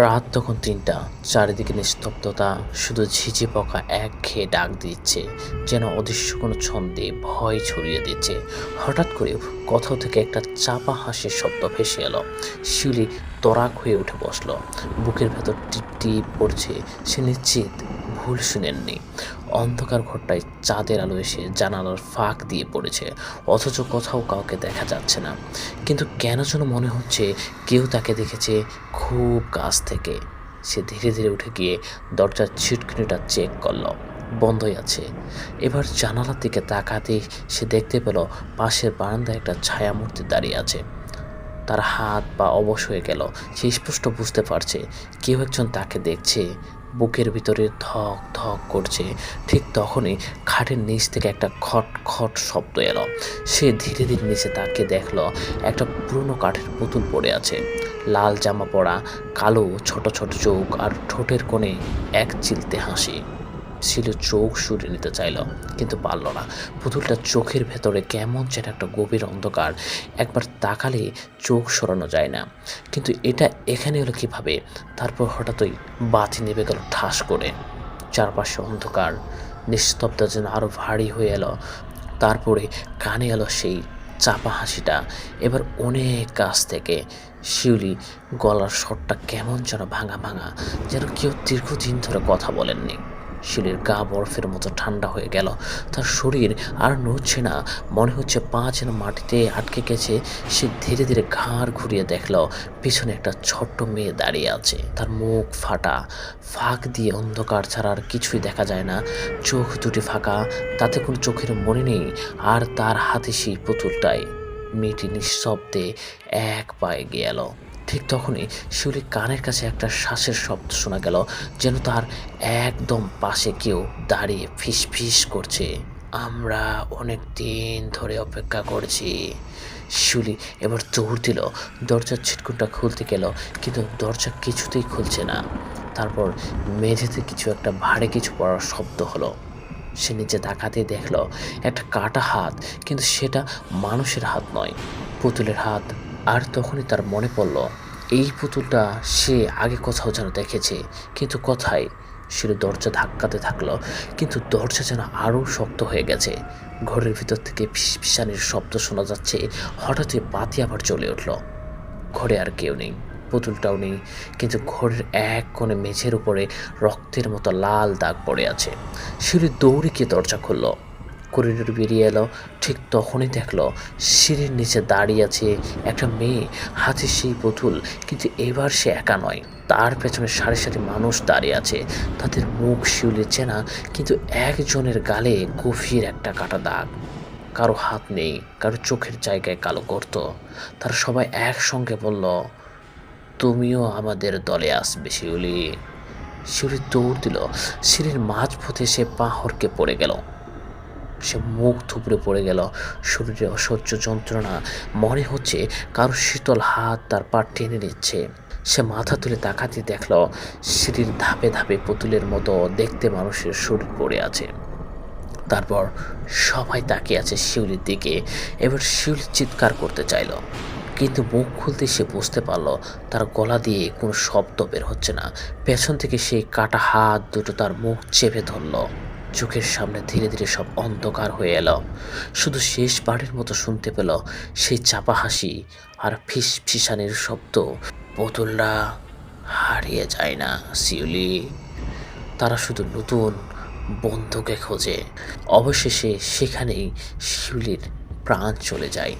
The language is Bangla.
রাত তখন ৩টা। চারিদিকে নিস্তব্ধতা, শুধু ঝিঁঝি পোকা একঘেয়ে ডাক দিচ্ছে, যেন অদৃশ্য কোনো ছন্দে ভয় ছড়িয়ে দিচ্ছে। হঠাৎ করে কোথাও থেকে একটা চাপা হাসির শব্দ ভেসে এলো। শিউলি তরাক হয়ে উঠে বসলো। বুকের ভেতর টিপ টিপ করছে। সে নিশ্চিত ভুল শুনেননি। অন্ধকার ঘরটায় চাঁদের আলো এসে জানালার ফাঁক দিয়ে পড়েছে, অথচ কোথাও কাউকে দেখা যাচ্ছে না। কিন্তু কেন যেন মনে হচ্ছে কেউ তাকে দেখেছে খুব কাছ থেকে। সে ধীরে ধীরে উঠে গিয়ে দরজার ছিটকিনিটা চেক করলো, বন্ধই আছে। এবার জানালার দিকে তাকাতেই সে দেখতে পেল পাশের বারান্দায় একটা ছায়ামূর্তি দাঁড়িয়ে আছে। তার হাত পা অবশ হয়ে গেল। সে স্পষ্ট বুঝতে পারছে কেউ একজন তাকে দেখছে। বুকের ভিতরে ধক ধক করছে। ঠিক তখনই খাটের নিচ থেকে একটা খট খট শব্দ এলো। সে ধীরে ধীরে নিচে তাকিয়ে দেখলো একটা পুরনো কাঠের পুতুল পড়ে আছে। লাল জামা পরা, কালো ছোট ছোট চোখ আর ঠোঁটের কোণে এক চিলতে হাসি। শিলু চোখ সরিয়ে নিতে চাইল, কিন্তু পারল না। পুতুলটার চোখের ভেতরে কেমন যেন একটা গভীর অন্ধকার। একবার তাকালে চোখ সরানো যায় না। কিন্তু এটা এখানে হলো কিভাবে? তারপর হঠাৎই বাতি নেভে গেল ঠাস করে। চারপাশে অন্ধকার, নিস্তব্ধতা যেন আরো ভারী হয়ে এলো। তারপরে কানে এলো সেই চাপা হাসিটা, এবার অনেক কাছ থেকে। শিউলি গলার স্বরটা কেমন যেন ভাঙা ভাঙা, যেন কেউ দীর্ঘদিন ধরে কথা বলেননি। শিউলির গা বরফের মতো ঠান্ডা হয়ে গেল। তার শরীর আর নড়ছে না, মনে হচ্ছে পা যেন মাটিতে আটকে গেছে। সে ধীরে ধীরে ঘাড় ঘুরিয়ে দেখল পিছনে একটা ছোট্ট মেয়ে দাঁড়িয়ে আছে। তার মুখ ফাটা, ফাঁক দিয়ে অন্ধকার ছাড়া আর কিছুই দেখা যায় না। চোখ দুটি ফাঁকা, তাতে কোনো চোখের মনে নেই। আর তার হাতে সেই পুতুলটাই। মেয়েটি নিঃশব্দে এক পায়ে গেল। ঠিক তখনই শিউলির কানের কাছে একটা শ্বাসের শব্দ শোনা গেল, যেন তার একদম পাশে কেউ দাঁড়িয়ে ফিস ফিস করছে। আমরা অনেক দিন ধরে অপেক্ষা করছি। শিউলি এবার দৌড় দিল, দরজার ছিটকুনটা খুলতে গেল, কিন্তু দরজা কিছুতেই খুলছে না। তারপর মেঝেতে কিছু একটা ভারী কিছু পড়ার শব্দ হলো। সে নিচে তাকাতে দেখল একটা কাটা হাত, কিন্তু সেটা মানুষের হাত নয়, পুতুলের হাত। আর তখনই তার মনে পড়ল এই পুতুলটা সে আগে কোথাও যেন দেখেছে, কিন্তু কোথায়? সে দরজা ধাক্কাতে থাকলো, কিন্তু দরজা যেন আরও শক্ত হয়ে গেছে। ঘরের ভিতর থেকে ফিসফিসানির শব্দ শোনা যাচ্ছে। হঠাৎই বাতি আবার জ্বলে উঠল। ঘরে আর কেউ নেই, পুতুলটাও নেই, কিন্তু ঘরের এক কোণে মেঝের উপরে রক্তের মতো লাল দাগ পড়ে আছে। শিউলি দৌড়ে গিয়ে দরজা খুলল, করিডোর বেরিয়ে এলো। ঠিক তখনই দেখলো সিঁড়ির নিচে দাঁড়িয়ে আছে একটা মেয়ে, হাতে সেই পুতুল। কিন্তু এবার সে একা নয়, তার পেছনে সারি সারি মানুষ দাঁড়িয়ে আছে। তাদের মুখ শিউলির চেনা, কিন্তু একজনের গালে গভীর একটা কাটা দাগ। কারো হাত নেই, কারো চোখের জায়গায় কালো গর্ত। তারা সবাই একসঙ্গে বলল, তুমিও আমাদের দলে আসবে শিউলি। শিউলি দৌড় দিল। সিঁড়ির মাঝপথে সে পা হড়কে পড়ে গেল। সে মুখ থুবড়ে পড়ে গেল। শরীরে অসহ্য যন্ত্রণা, মনে হচ্ছে কারো শীতল হাত তার পা টেনে নিচ্ছে। সে মাথা তুলে তাকাতে দেখল সিঁড়ির ধাপে ধাপে পুতুলের মতো দেখতে মানুষের শরীর পড়ে আছে। তারপর সবাই তাকিয়ে আছে শিউলির দিকে। এবার শিউলি চিৎকার করতে চাইল, কিন্তু মুখ খুলতে সে বুঝতে পারল তার গলা দিয়ে কোনো শব্দ বের হচ্ছে না। পেছন থেকে সেই কাটা হাত দুটো তার মুখ চেপে ধরল। চোখের সামনে ধীরে ধীরে সব অন্ধকার হয়ে এলো। শুধু শেষবারের মতো শুনতে পেল সেই চাপা হাসি আর ফিস ফিসানির শব্দ। পুতুলরা হারিয়ে যায় না শিউলি, তারা শুধু নতুন বন্ধুকে খোঁজে। অবশেষে সেখানেই শিউলির প্রাণ চলে যায়।